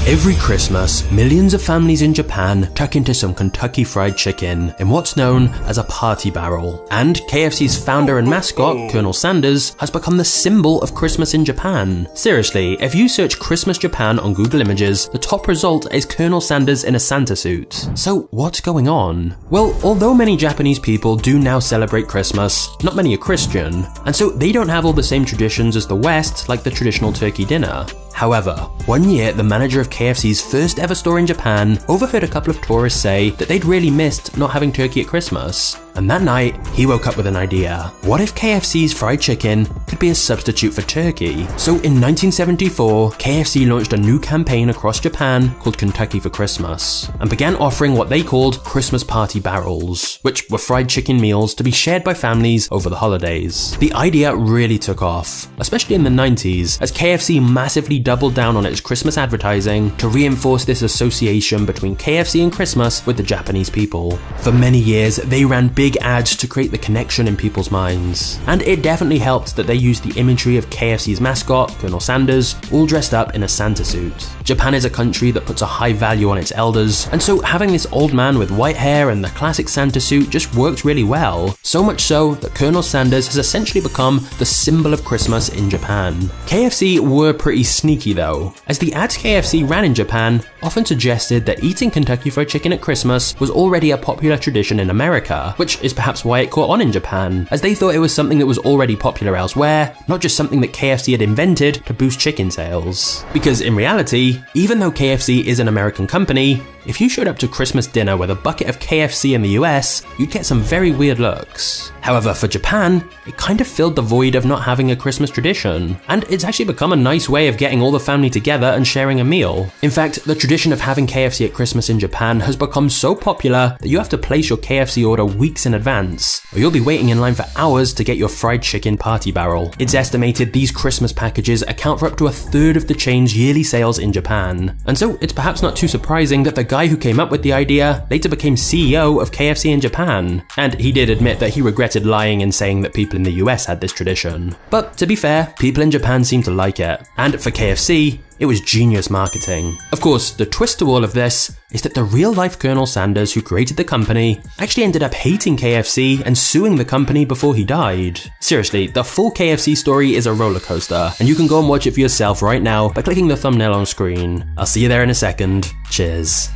Every Christmas, millions of families in Japan tuck into some Kentucky Fried Chicken in what's known as a party barrel. And KFC's founder and mascot, Colonel Sanders, has become the symbol of Christmas in Japan. Seriously, if you search Christmas Japan on Google Images, the top result is Colonel Sanders in a Santa suit. So what's going on? Well, although many Japanese people do now celebrate Christmas, not many are Christian, and so they don't have all the same traditions as the West, like the traditional turkey dinner. However, one year the manager of KFC's first ever store in Japan overheard a couple of tourists say that they'd really missed not having turkey at Christmas. And that night, he woke up with an idea. What if KFC's fried chicken could be a substitute for turkey? So in 1974, KFC launched a new campaign across Japan called Kentucky for Christmas, and began offering what they called Christmas party barrels, which were fried chicken meals to be shared by families over the holidays. The idea really took off, especially in the 90s, as KFC massively doubled down on its Christmas advertising to reinforce this association between KFC and Christmas with the Japanese people. For many years, they ran big ads to create the connection in people's minds. And it definitely helped that they used the imagery of KFC's mascot, Colonel Sanders, all dressed up in a Santa suit. Japan is a country that puts a high value on its elders, and so having this old man with white hair and the classic Santa suit just worked really well. So much so that Colonel Sanders has essentially become the symbol of Christmas in Japan. KFC were pretty sneaky though, as the ads KFC ran in Japan often suggested that eating Kentucky Fried Chicken at Christmas was already a popular tradition in America, which is perhaps why it caught on in Japan, as they thought it was something that was already popular elsewhere, not just something that KFC had invented to boost chicken sales. Because in reality, even though KFC is an American company, if you showed up to Christmas dinner with a bucket of KFC in the US, you'd get some very weird looks. However, for Japan, it kind of filled the void of not having a Christmas tradition, and it's actually become a nice way of getting all the family together and sharing a meal. In fact, the tradition of having KFC at Christmas in Japan has become so popular that you have to place your KFC order weeks in advance, or you'll be waiting in line for hours to get your fried chicken party barrel. It's estimated these Christmas packages account for up to a third of the chain's yearly sales in Japan, and so it's perhaps not too surprising that the guy who came up with the idea later became CEO of KFC in Japan, and he did admit that he regretted lying and saying that people in the US had this tradition. But to be fair, people in Japan seem to like it, and for KFC, it was genius marketing. Of course, the twist to all of this is that the real-life Colonel Sanders who created the company actually ended up hating KFC and suing the company before he died. Seriously, the full KFC story is a roller coaster, and you can go and watch it for yourself right now by clicking the thumbnail on screen. I'll see you there in a second. Cheers.